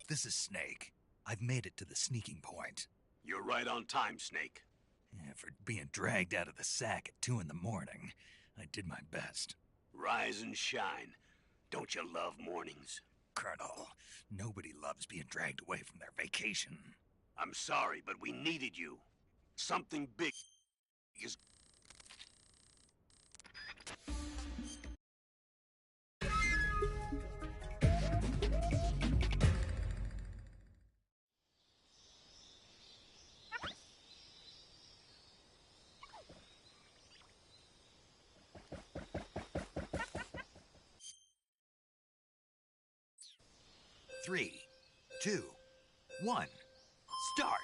This is Snake. I've made it to the sneaking point. You're right on time, Snake. Yeah, for being dragged out of the sack at 2 in the morning, I did my best. Rise and shine. Don't you love mornings? Colonel, nobody loves being dragged away from their vacation. I'm sorry, but we needed you. Something big is... Three, 2, 1, start!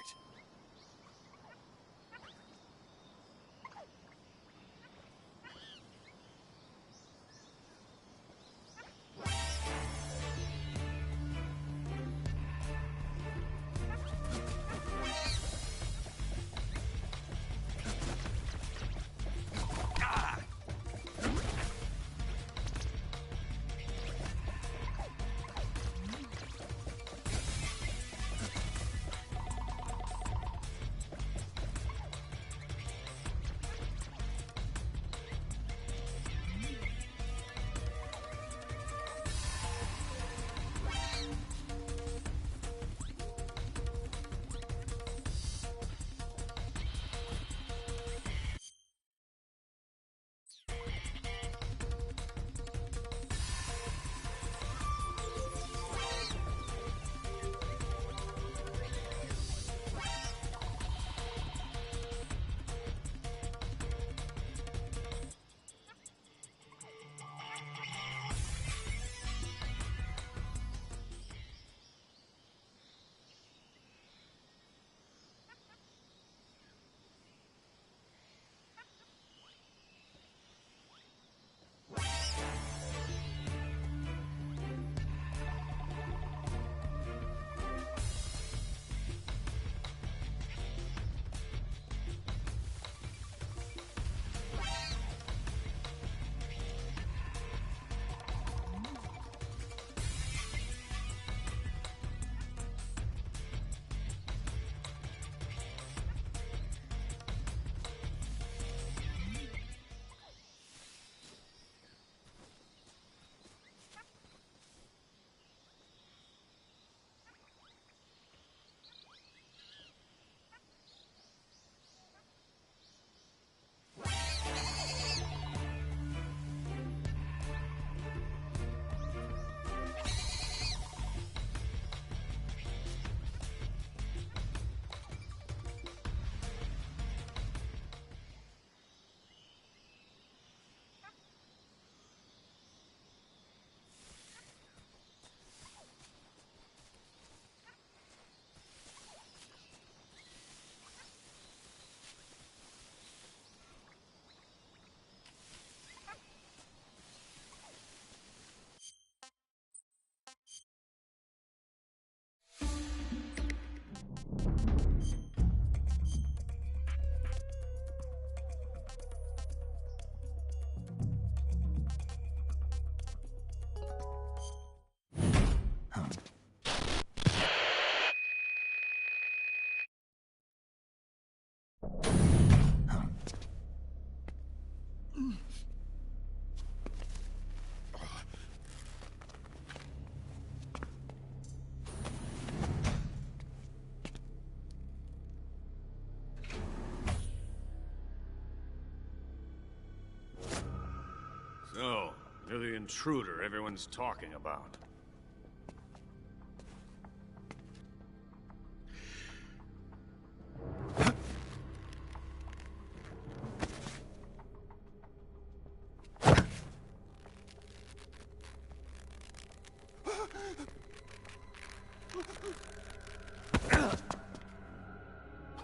So, you're the intruder everyone's talking about.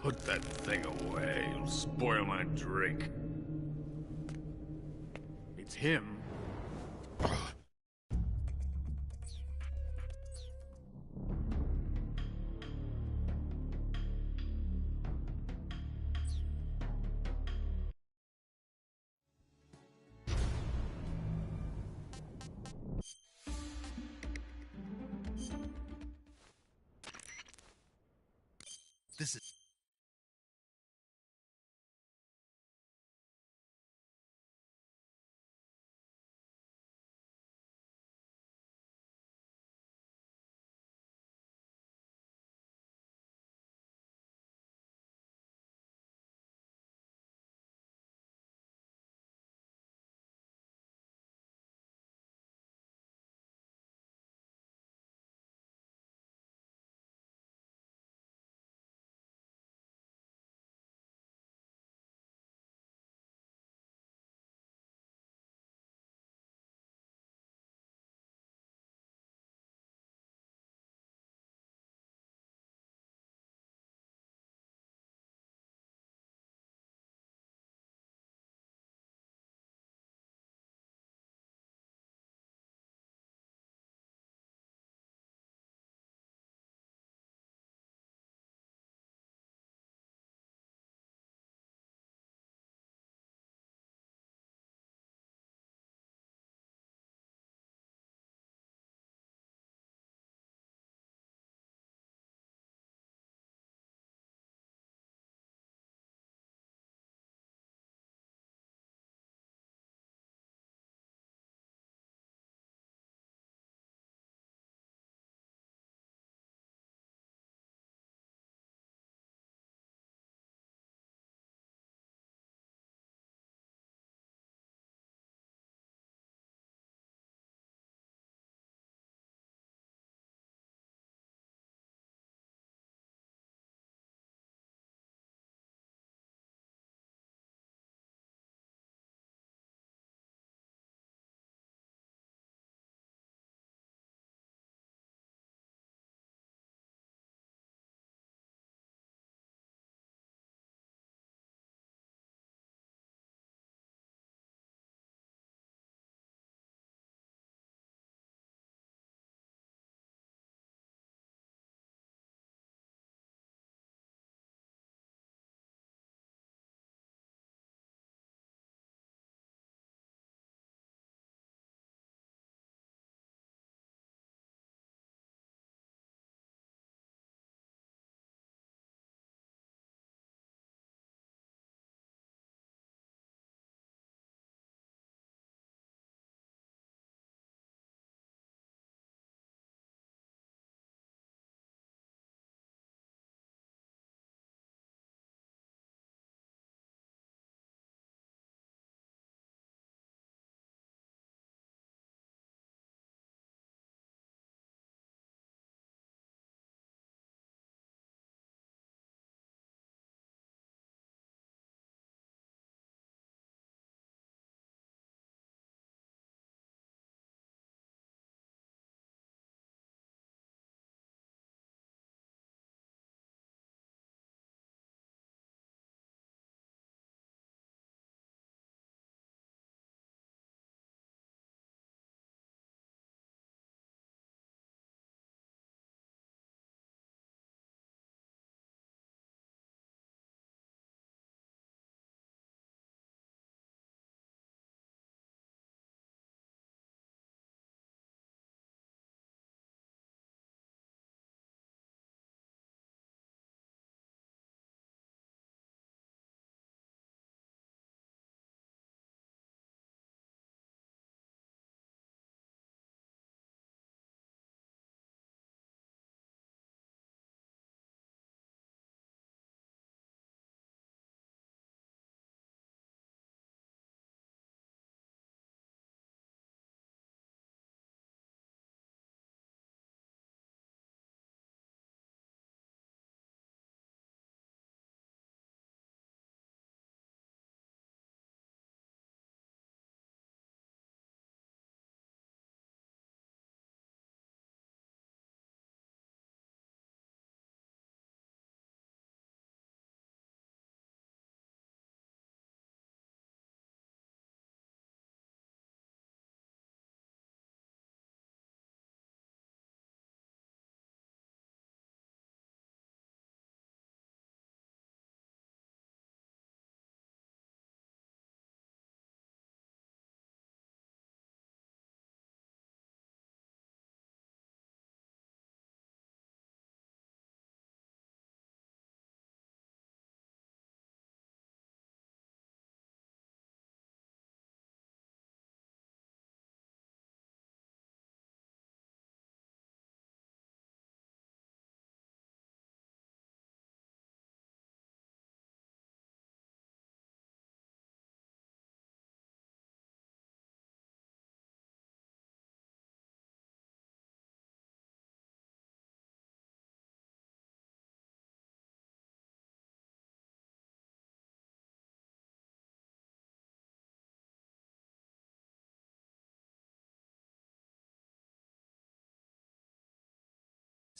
Put that thing away. You'll spoil my drink. It's him. This is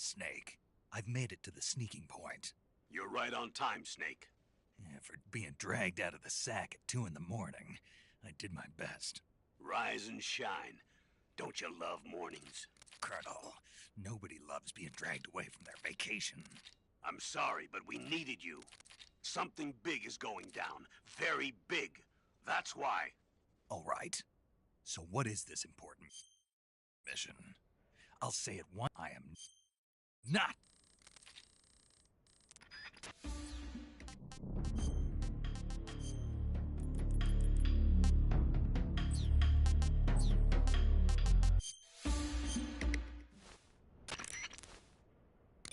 Snake, I've made it to the sneaking point. You're right on time, Snake. For being dragged out of the sack at 2 in the morning, I did my best. Rise and shine. Don't you love mornings? Colonel, nobody loves being dragged away from their vacation. I'm sorry, but we needed you. Something big is going down. Very big. That's why. All right. So what is this important mission? I'll say it once. I am not.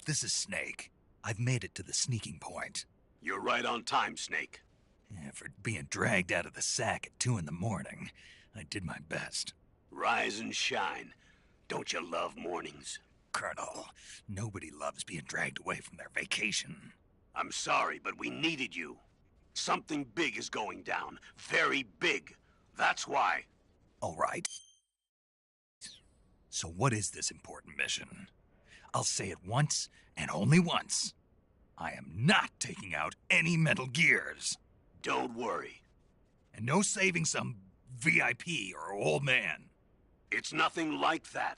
This is Snake. I've made it to the sneaking point. You're right on time, Snake. For being dragged out of the sack at 2 in the morning, I did my best. Rise and shine. Don't you love mornings? Colonel, nobody loves being dragged away from their vacation. I'm sorry, but we needed you. Something big is going down. Very big. That's why. All right. So what is this important mission? I'll say it once, and only once. I am not taking out any Metal Gears. Don't worry. And no saving some VIP or old man. It's nothing like that.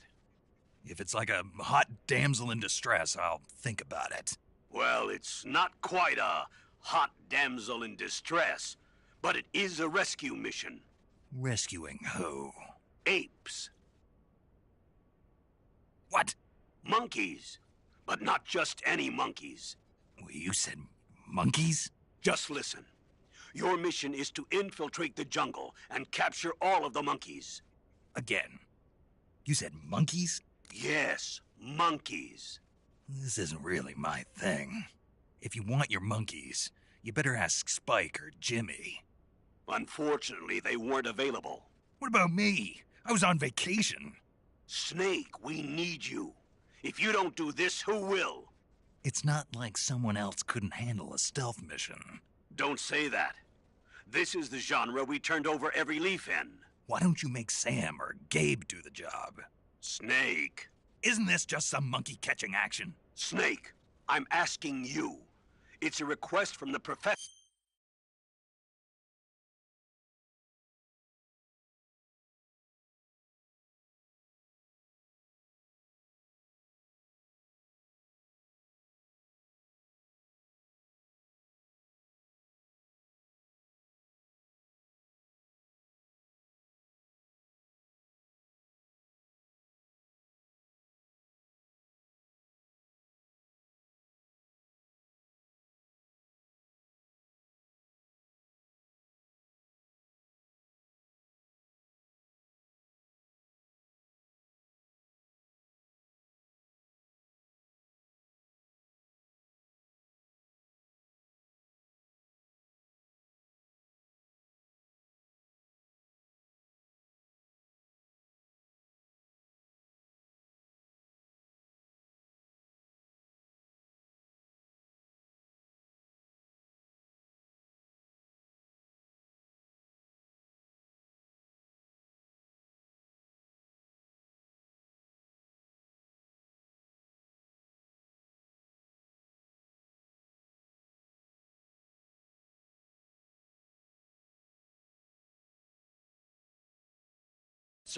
If it's like a hot damsel in distress, I'll think about it. Well, it's not quite a hot damsel in distress, but it is a rescue mission. Rescuing who? Apes. What? Monkeys. But not just any monkeys. You said monkeys? Just listen. Your mission is to infiltrate the jungle and capture all of the monkeys. Again. You said monkeys? Yes, monkeys. This isn't really my thing. If you want your monkeys, you better ask Spike or Jimmy. Unfortunately, they weren't available. What about me? I was on vacation. Snake, we need you. If you don't do this, who will? It's not like someone else couldn't handle a stealth mission. Don't say that. This is the genre we turned over every leaf in. Why don't you make Sam or Gabe do the job? Snake. Isn't this just some monkey-catching action? Snake, I'm asking you. It's a request from the professor.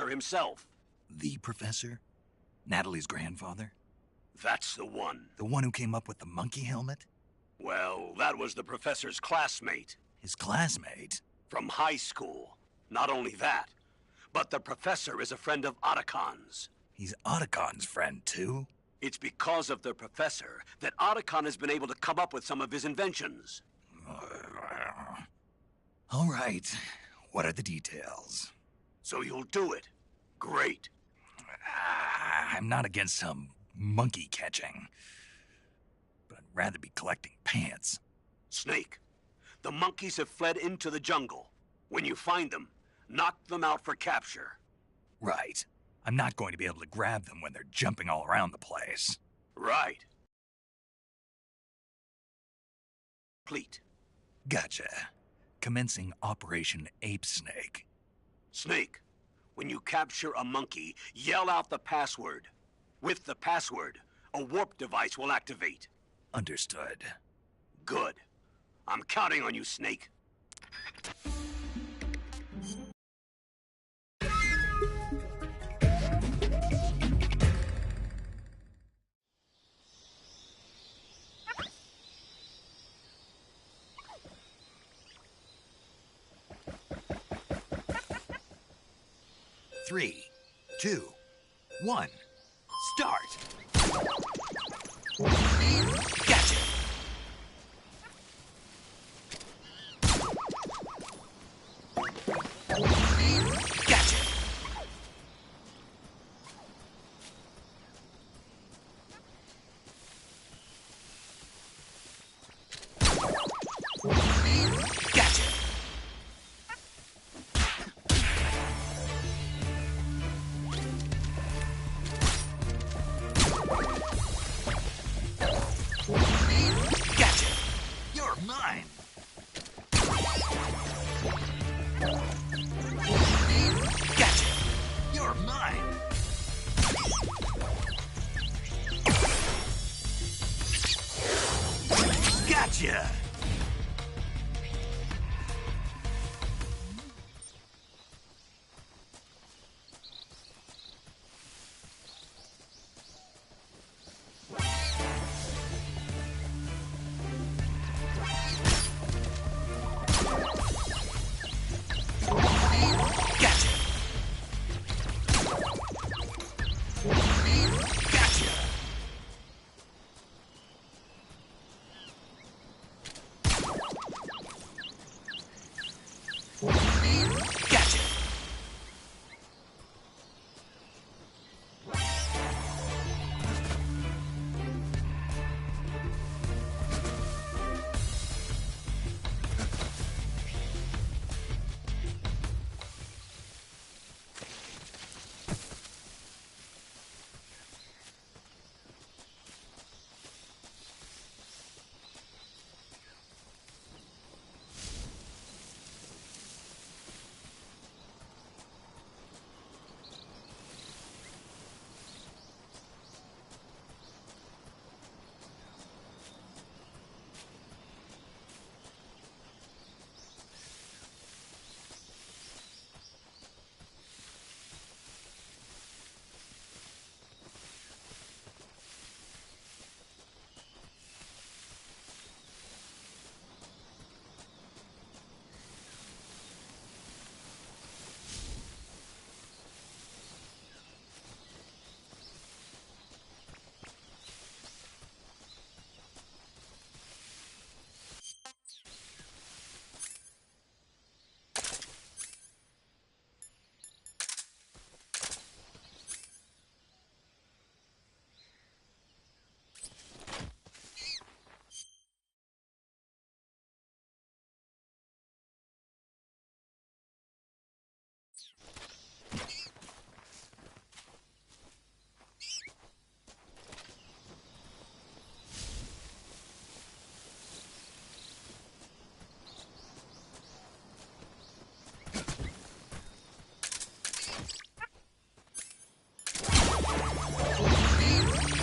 Himself. The professor? Natalie's grandfather? That's the one. The one who came up with the monkey helmet? Well, that was the professor's classmate. His classmate? From high school. Not only that, but the professor is a friend of Otacon's. He's Otacon's friend, too? It's because of the professor that Otacon has been able to come up with some of his inventions. All right. What are the details? So you'll do it. Great. I'm not against some monkey catching, but I'd rather be collecting pants. Snake, the monkeys have fled into the jungle. When you find them, knock them out for capture. Right. I'm not going to be able to grab them when they're jumping all around the place. Right. Complete. Gotcha. Commencing Operation Ape Snake. Snake, when you capture a monkey, yell out the password. With the password, a warp device will activate. Understood. Good. I'm counting on you, Snake. Three, two, one, start! Gotcha! Gotcha! Gotcha! Gotcha! You're mine! Gotcha! You're mine! Gotcha! Gotcha! Gotcha!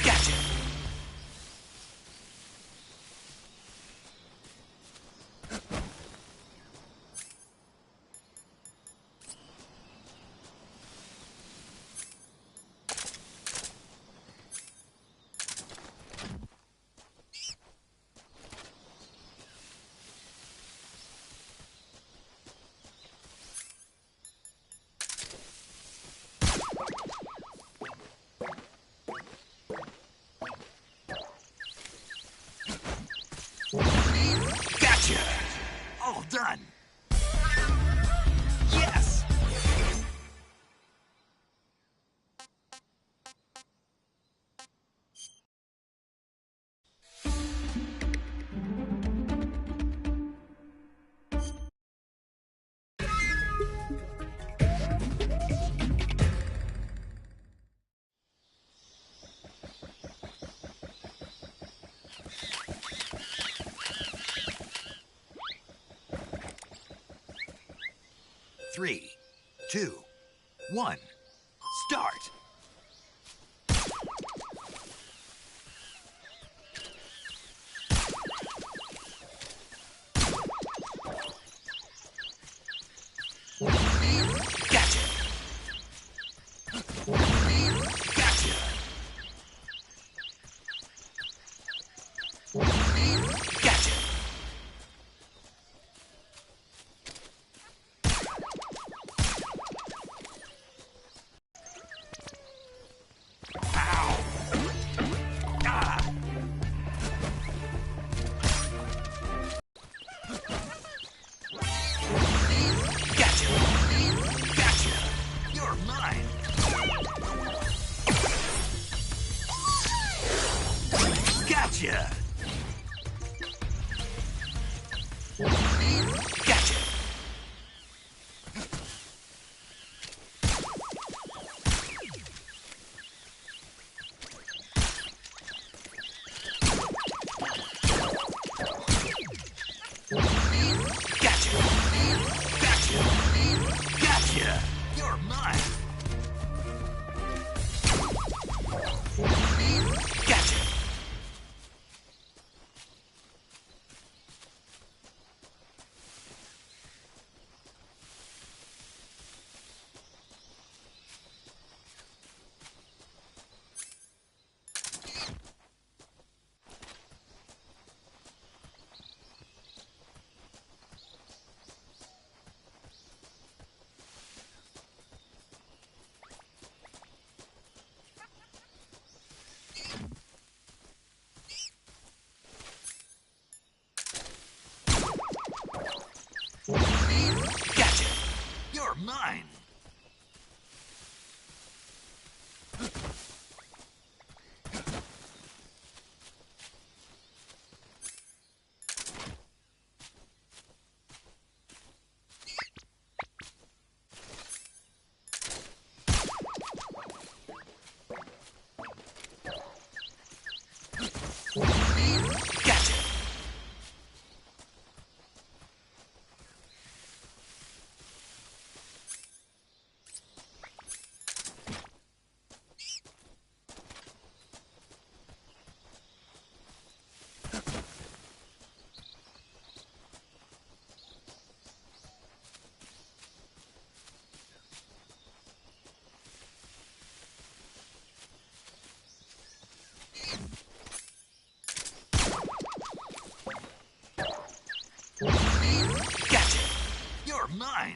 Gotcha! Gotcha! Gotcha! All done! Yes! Three, two, one, start! Gotcha! Gotcha! Gotcha! Gotcha! You're mine! Gotcha! Gotcha! You're mine! Gotcha! Gotcha! You're mine!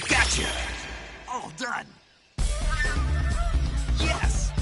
Gotcha! All done! Yes!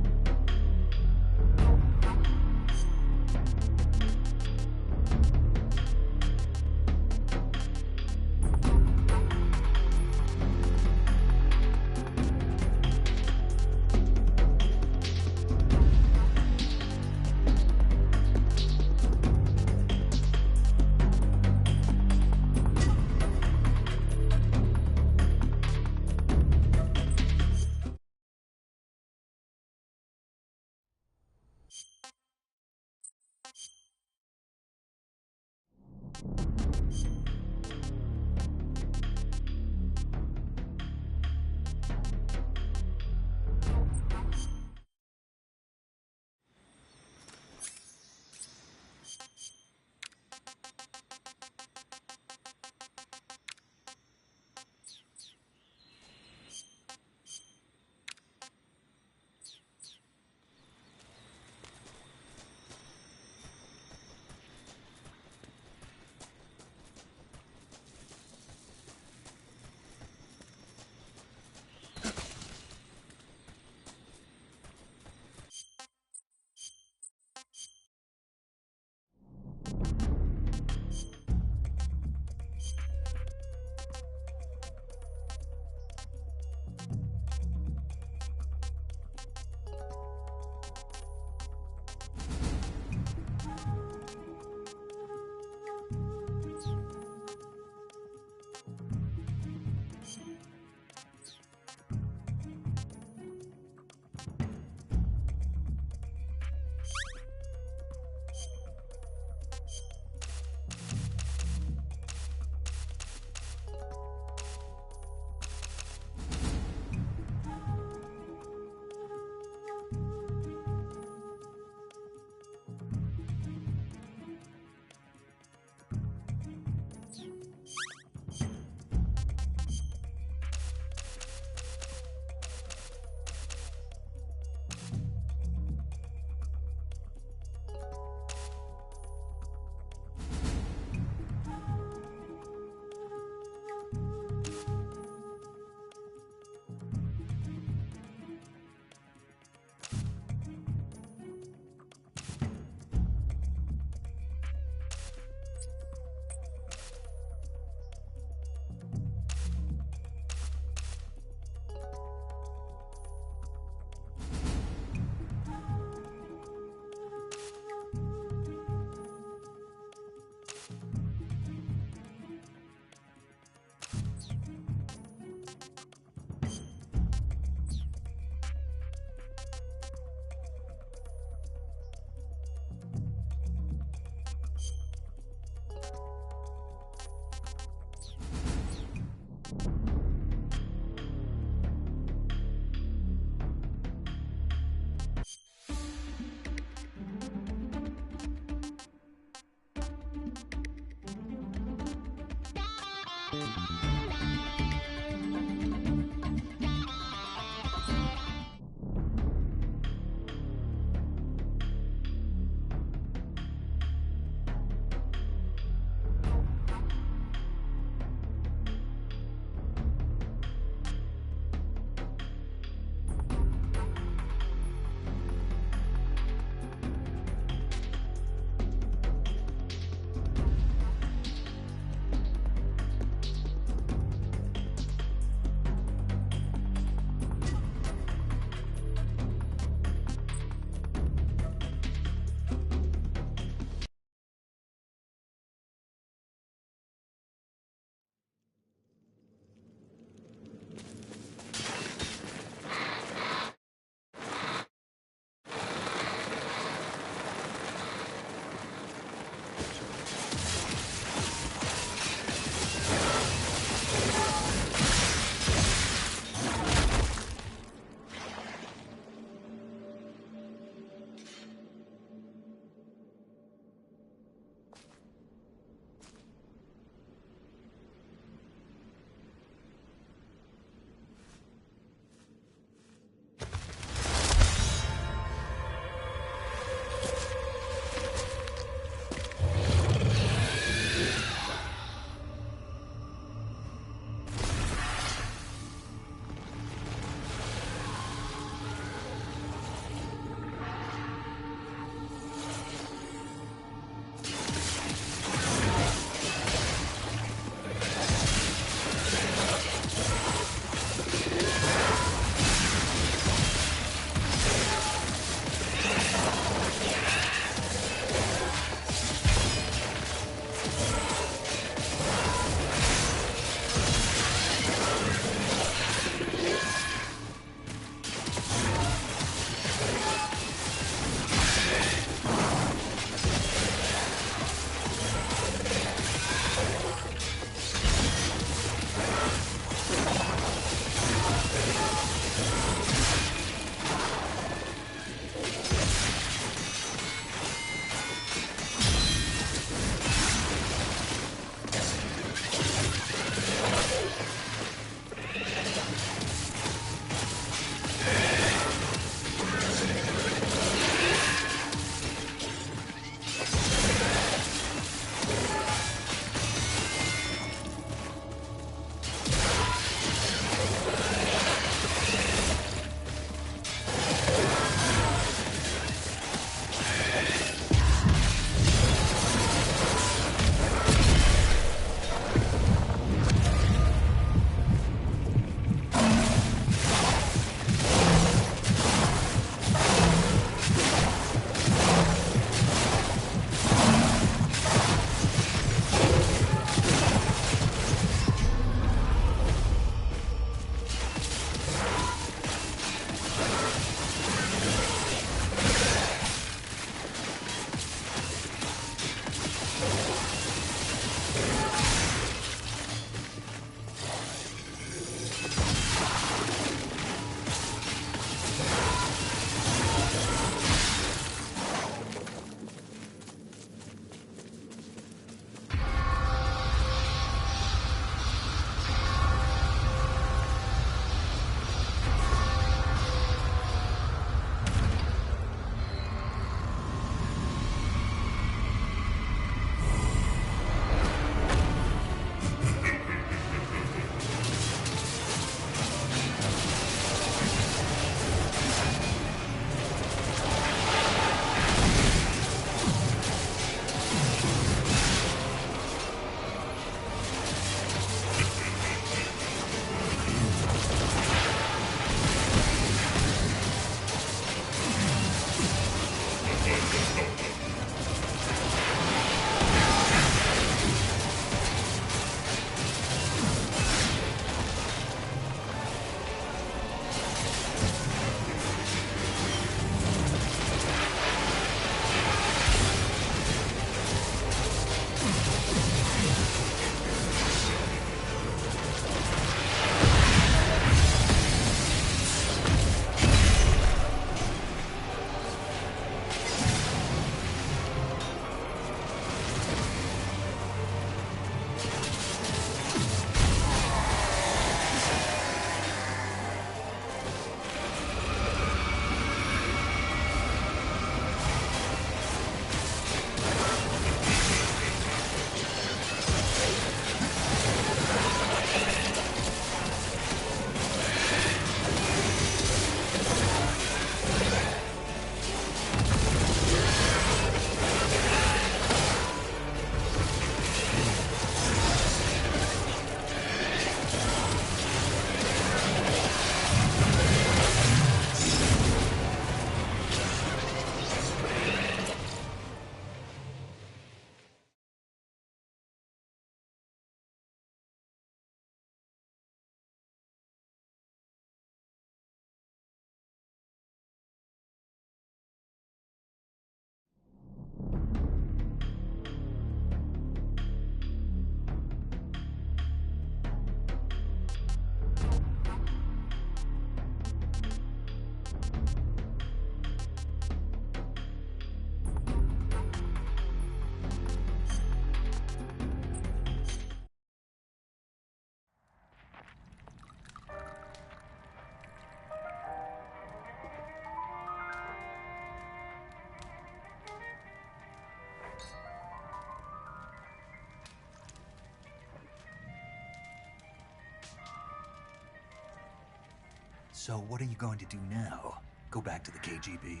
So what are you going to do now? Go back to the KGB?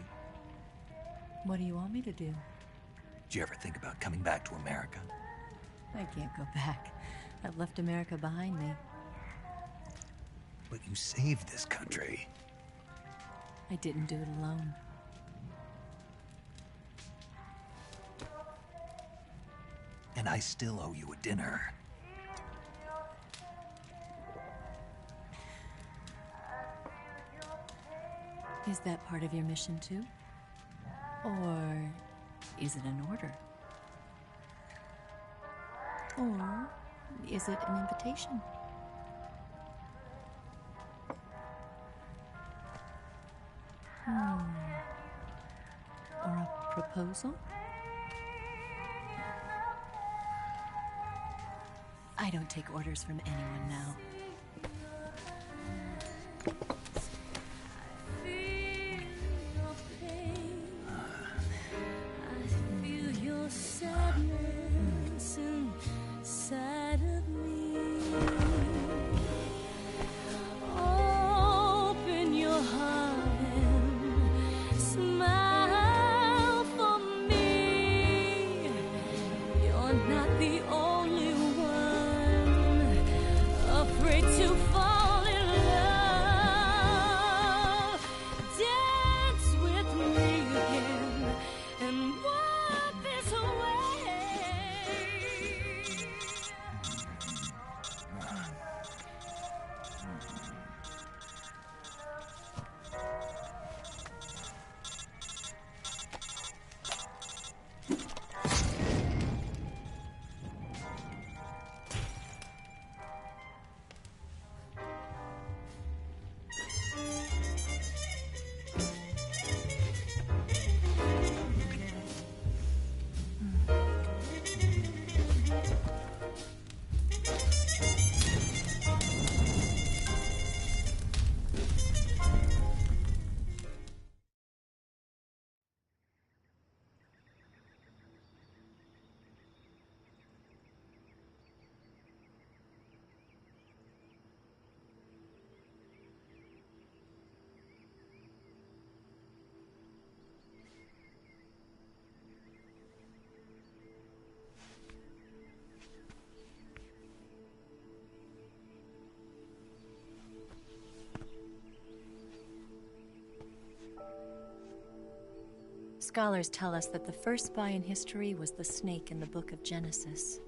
What do you want me to do? Did you ever think about coming back to America? I can't go back. I've left America behind me. But you saved this country. I didn't do it alone. And I still owe you a dinner. Is that part of your mission too? Or is it an order? Or is it an invitation? Or a proposal? I don't take orders from anyone now. Scholars tell us that the first spy in history was the snake in the book of Genesis.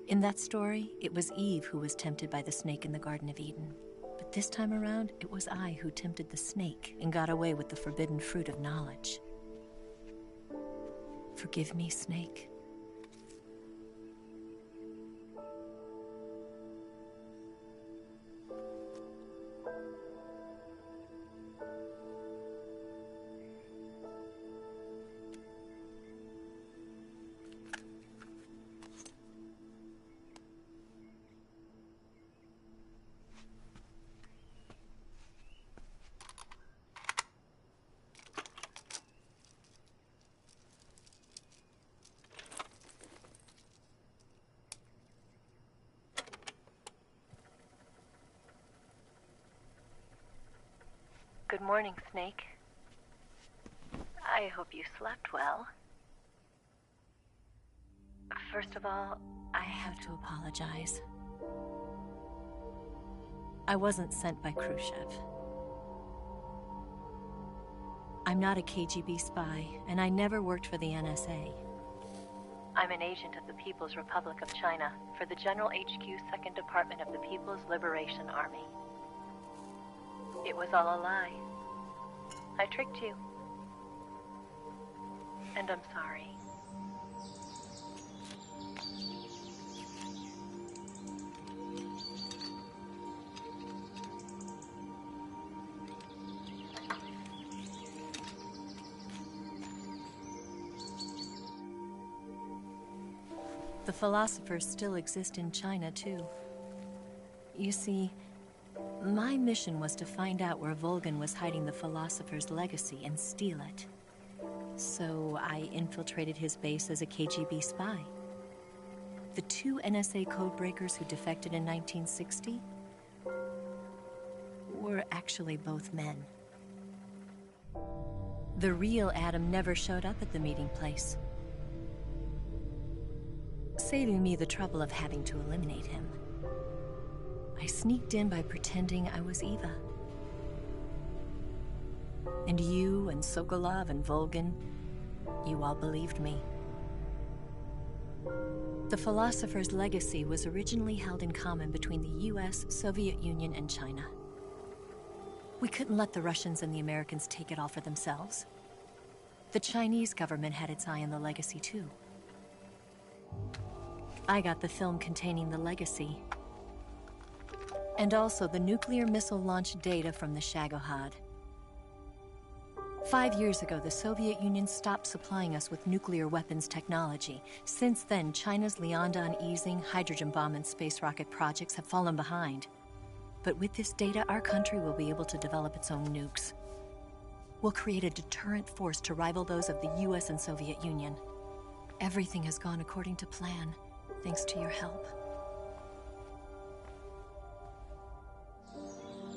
In that story, it was Eve who was tempted by the snake in the Garden of Eden. But this time around, it was I who tempted the snake and got away with the forbidden fruit of knowledge. Forgive me, Snake. Good morning, Snake. I hope you slept well. First of all, I have to apologize. I wasn't sent by Khrushchev. I'm not a KGB spy, and I never worked for the NSA. I'm an agent of the People's Republic of China for the General HQ 2nd Department of the People's Liberation Army. It was all a lie. I tricked you. And I'm sorry. The philosophers still exist in China, too. You see, my mission was to find out where Volgin was hiding the philosopher's legacy and steal it. So I infiltrated his base as a KGB spy. The 2 NSA codebreakers who defected in 1960? were actually both men. The real Adam never showed up at the meeting place, saving me the trouble of having to eliminate him. I sneaked in by pretending I was Eva. And you and Sokolov and Volgin, you all believed me. The Philosopher's legacy was originally held in common between the US, Soviet Union, and China. We couldn't let the Russians and the Americans take it all for themselves. The Chinese government had its eye on the legacy too. I got the film containing the legacy, and also the nuclear missile launch data from the Shagohod. 5 years ago, the Soviet Union stopped supplying us with nuclear weapons technology. Since then, China's Liaodong easing, hydrogen bomb, and space rocket projects have fallen behind. But with this data, our country will be able to develop its own nukes. We'll create a deterrent force to rival those of the US and Soviet Union. Everything has gone according to plan, thanks to your help.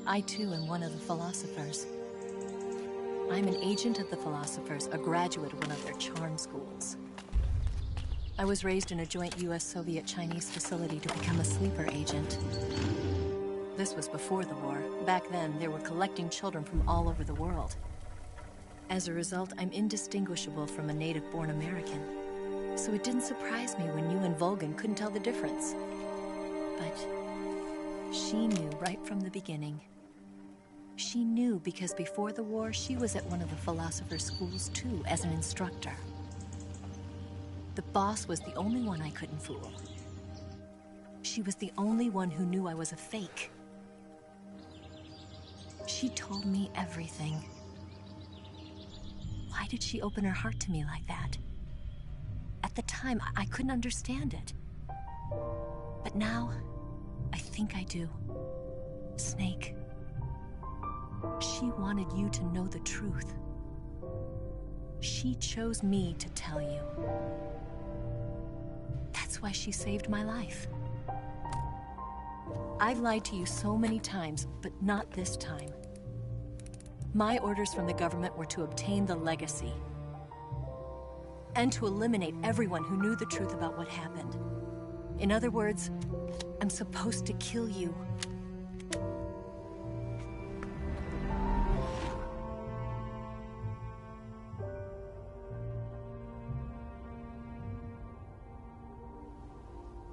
I too am one of the Philosophers. I'm an agent of the Philosophers, a graduate of one of their charm schools. I was raised in a joint US-Soviet-Chinese facility to become a sleeper agent. This was before the war. Back then, they were collecting children from all over the world. As a result, I'm indistinguishable from a native-born American. So it didn't surprise me when you and Volgin couldn't tell the difference. But she knew right from the beginning. She knew because before the war, she was at one of the Philosopher's schools too, as an instructor. The boss was the only one I couldn't fool. She was the only one who knew I was a fake. She told me everything. Why did she open her heart to me like that? At the time, I couldn't understand it. But now, I think I do. Snake. She wanted you to know the truth. She chose me to tell you. That's why she saved my life. I've lied to you so many times, but not this time. My orders from the government were to obtain the legacy and to eliminate everyone who knew the truth about what happened. In other words, I'm supposed to kill you.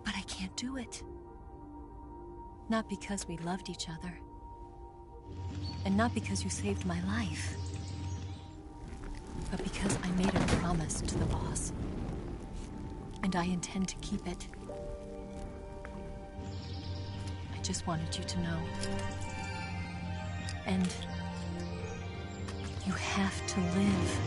But I can't do it. Not because we loved each other. And not because you saved my life. But because I made a promise to the boss. And I intend to keep it. I just wanted you to know. And you have to live.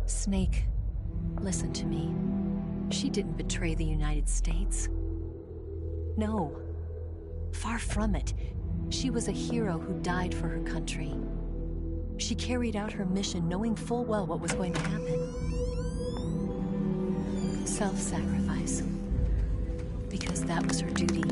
Snake, listen to me. She didn't betray the United States. No. Far from it. She was a hero who died for her country. She carried out her mission knowing full well what was going to happen. Self-sacrifice. Because that was her duty.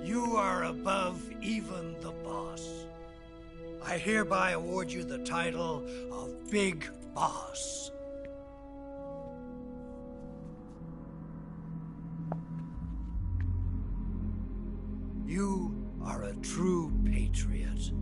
You are above even the boss. I hereby award you the title of Big Boss. You are a true patriot.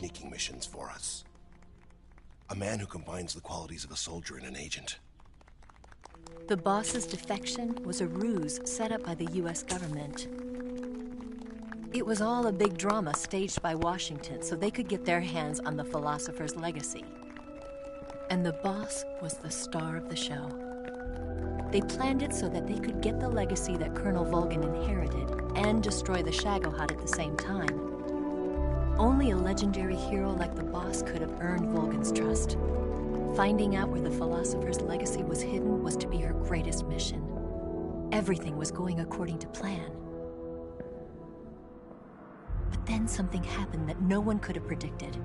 sneaking missions for us. A man who combines the qualities of a soldier and an agent. The boss's defection was a ruse set up by the US government. It was all a big drama staged by Washington so they could get their hands on the philosopher's legacy. And the boss was the star of the show. They planned it so that they could get the legacy that Colonel Volgin inherited and destroy the Shagohod at the same time. Only a legendary hero like the boss could have earned Volgin's trust. Finding out where the philosopher's legacy was hidden was to be her greatest mission. Everything was going according to plan. But then something happened that no one could have predicted.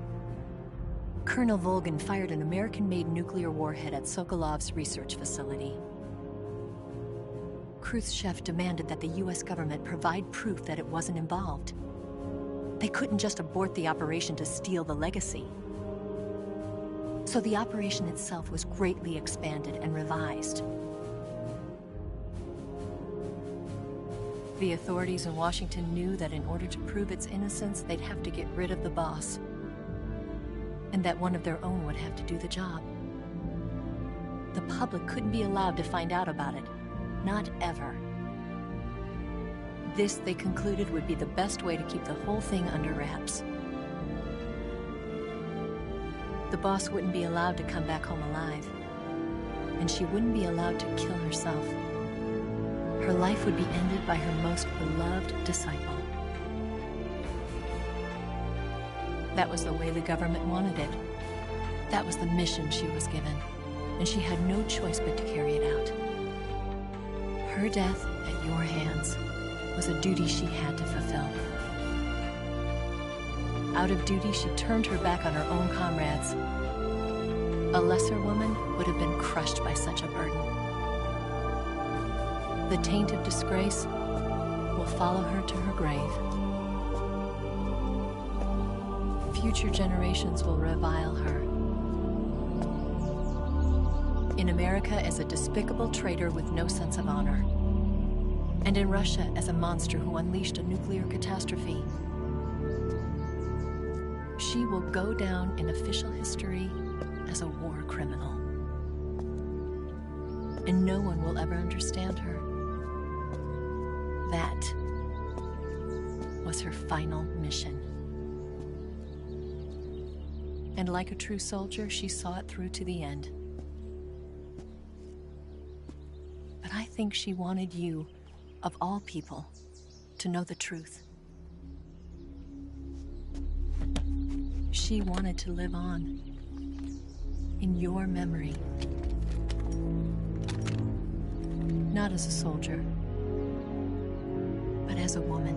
Colonel Volgin fired an American-made nuclear warhead at Sokolov's research facility. Khrushchev demanded that the US government provide proof that it wasn't involved. They couldn't just abort the operation to steal the legacy. So the operation itself was greatly expanded and revised. The authorities in Washington knew that in order to prove its innocence, they'd have to get rid of the boss, and that one of their own would have to do the job. The public couldn't be allowed to find out about it. Not ever. This, they concluded, would be the best way to keep the whole thing under wraps. The boss wouldn't be allowed to come back home alive, and she wouldn't be allowed to kill herself. Her life would be ended by her most beloved disciple. That was the way the government wanted it. That was the mission she was given, and she had no choice but to carry it out. Her death at your hands was a duty she had to fulfill. Out of duty, she turned her back on her own comrades. A lesser woman would have been crushed by such a burden. The taint of disgrace will follow her to her grave. Future generations will revile her. In America as a despicable traitor with no sense of honor. And in Russia as a monster who unleashed a nuclear catastrophe. She will go down in official history as a war criminal. And no one will ever understand her. That was her final mission. And like a true soldier, she saw it through to the end. But I think she wanted you, of all people, to know the truth. She wanted to live on, in your memory. Not as a soldier, but as a woman.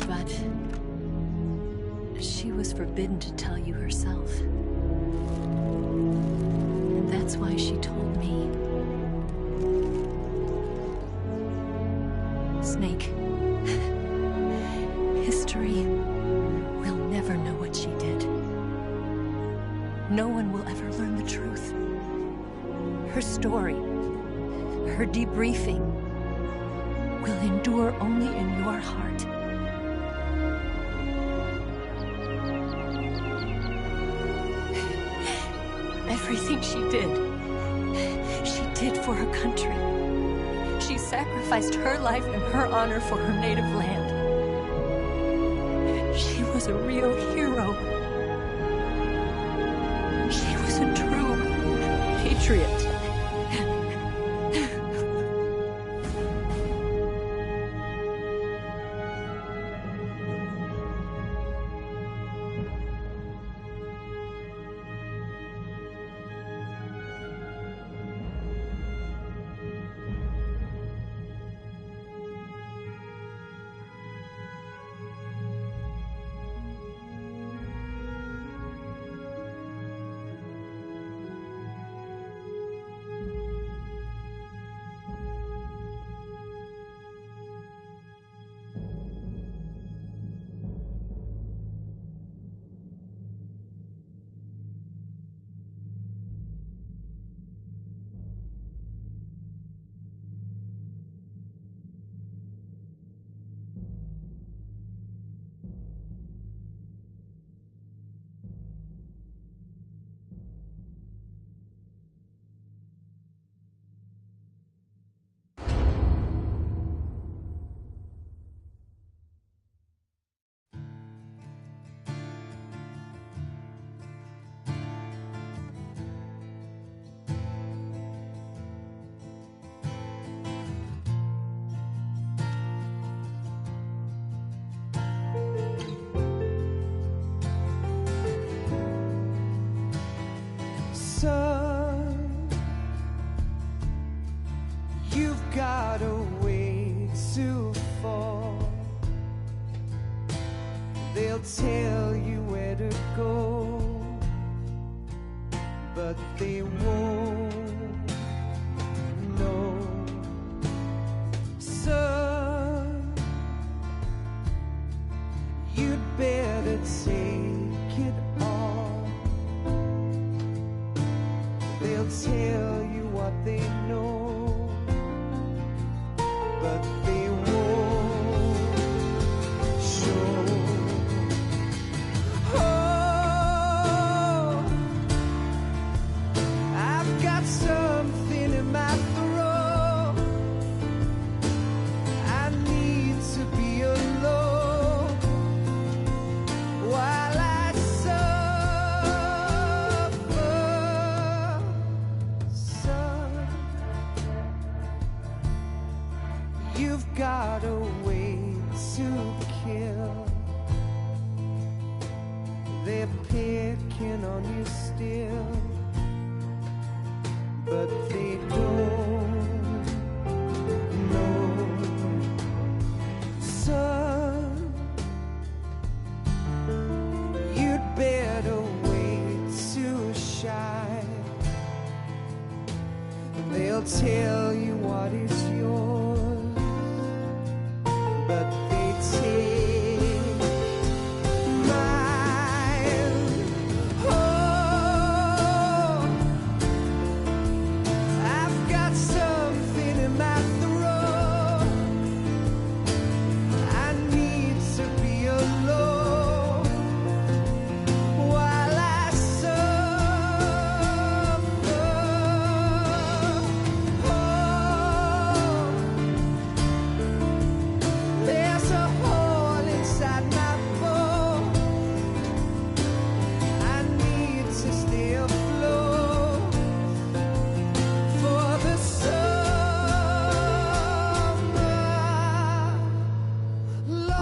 But she was forbidden to tell you herself. And that's why she told me. Snake, history will never know what she did. No one will ever learn the truth. Her story, her debriefing, will endure only in your heart. Everything she did for her country. She sacrificed her life and her honor for her native land. She was a real hero. She was a true patriot. tell you where to go, but they won't know. Son, you'd better take it all. They'll tell you what they know, but they won't show. Oh, I've got something in my throat. I need to be alone while I suffer. Son, you've got a way to kill. They're picking on you still, but they don't know. Son, you'd better wait to shine. They'll tell you what is yours, but they take mine. Oh, I've got something in my throat. I need to be alone while I suffer. Oh, there's a hole inside my bone. I need to stay afloat for the summer, Lord.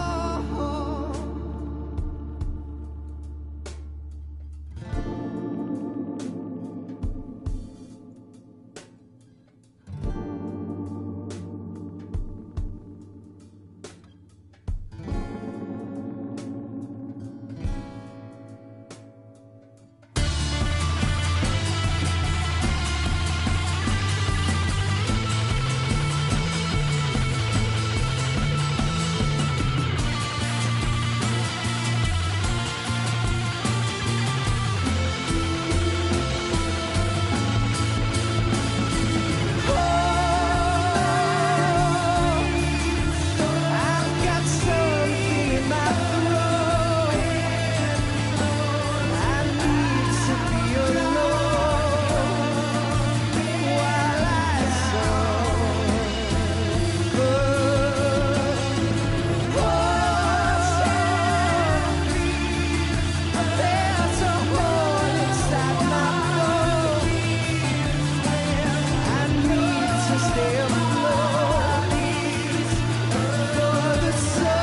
I've got something in my throat. I need to be alone while I suffer. There's a hole inside my bone. I need to stay afloat for the summer.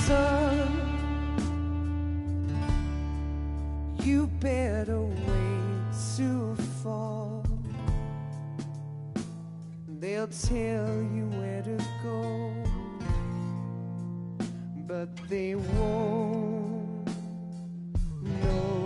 Son, you better wait to fall. They'll tell you where to go, but they won't know.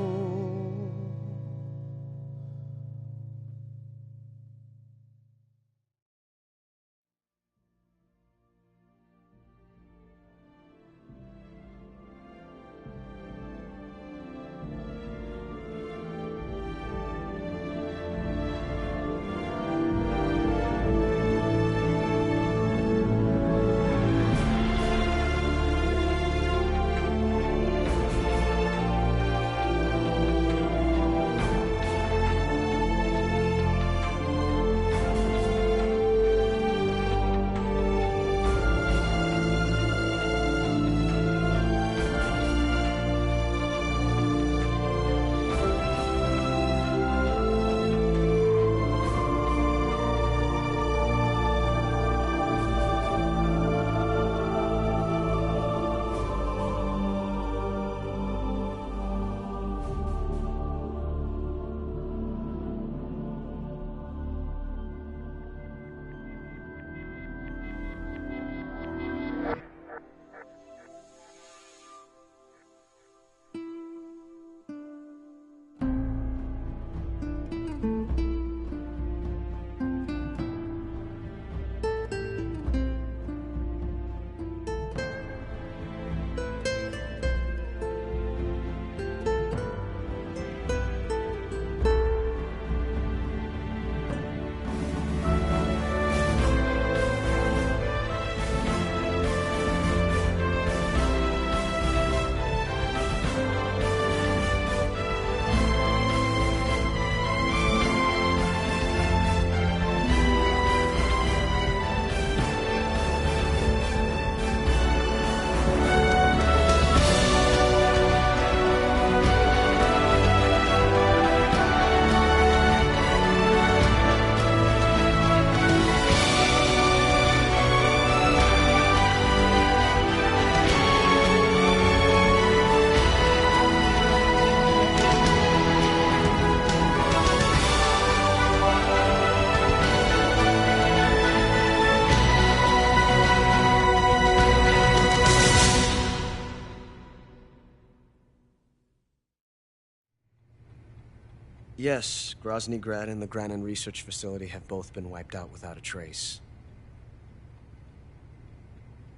Yes, Grozny Grad and the Granin Research Facility have both been wiped out without a trace.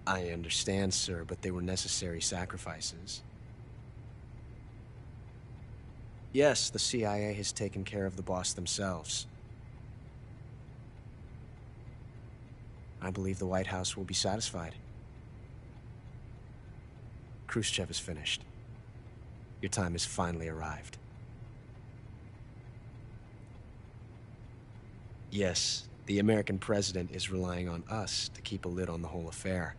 I understand, sir, but they were necessary sacrifices. Yes, the CIA has taken care of the boss themselves. I believe the White House will be satisfied. Khrushchev is finished. Your time has finally arrived. Yes, the American president is relying on us to keep a lid on the whole affair.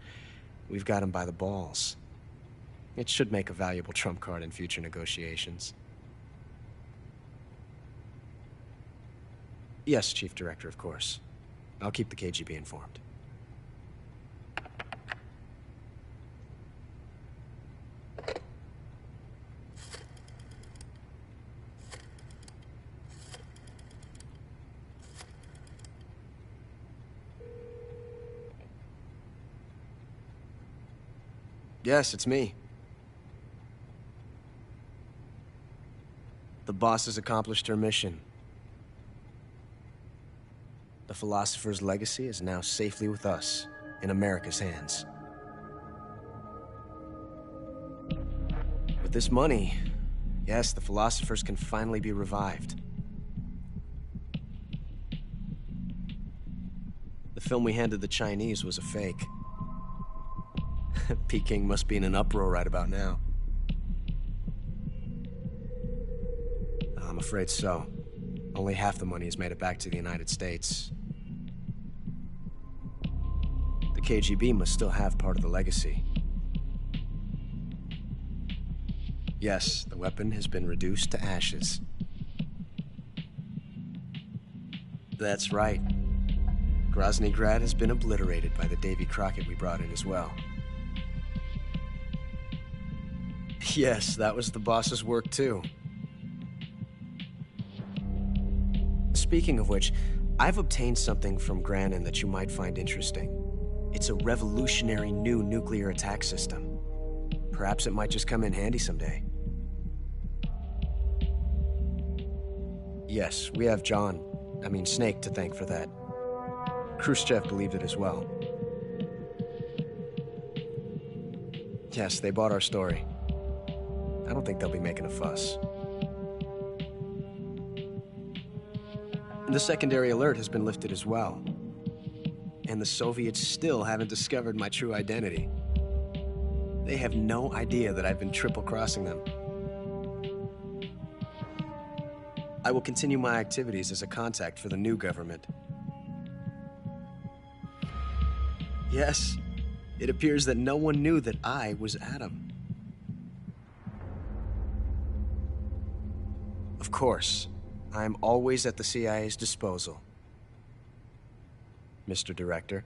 We've got him by the balls. It should make a valuable trump card in future negotiations. Yes, Chief Director, of course. I'll keep the KGB informed. Yes, it's me. The boss has accomplished her mission. The Philosopher's legacy is now safely with us, in America's hands. With this money, yes, the Philosophers can finally be revived. The film we handed the Chinese was a fake. Peking must be in an uproar right about now. I'm afraid so. Only half the money has made it back to the United States. The KGB must still have part of the legacy. Yes, the weapon has been reduced to ashes. That's right. Grozny Grad has been obliterated by the Davy Crockett we brought in as well. Yes, that was the boss's work too. Speaking of which, I've obtained something from Granin that you might find interesting. It's a revolutionary new nuclear attack system. Perhaps it might just come in handy someday. Yes, we have Snake to thank for that. Khrushchev believed it as well. Yes, they bought our story. I don't think they'll be making a fuss. The secondary alert has been lifted as well. And the Soviets still haven't discovered my true identity. They have no idea that I've been triple-crossing them. I will continue my activities as a contact for the new government. Yes, it appears that no one knew that I was Adam. Of course, I'm always at the CIA's disposal, Mr. Director.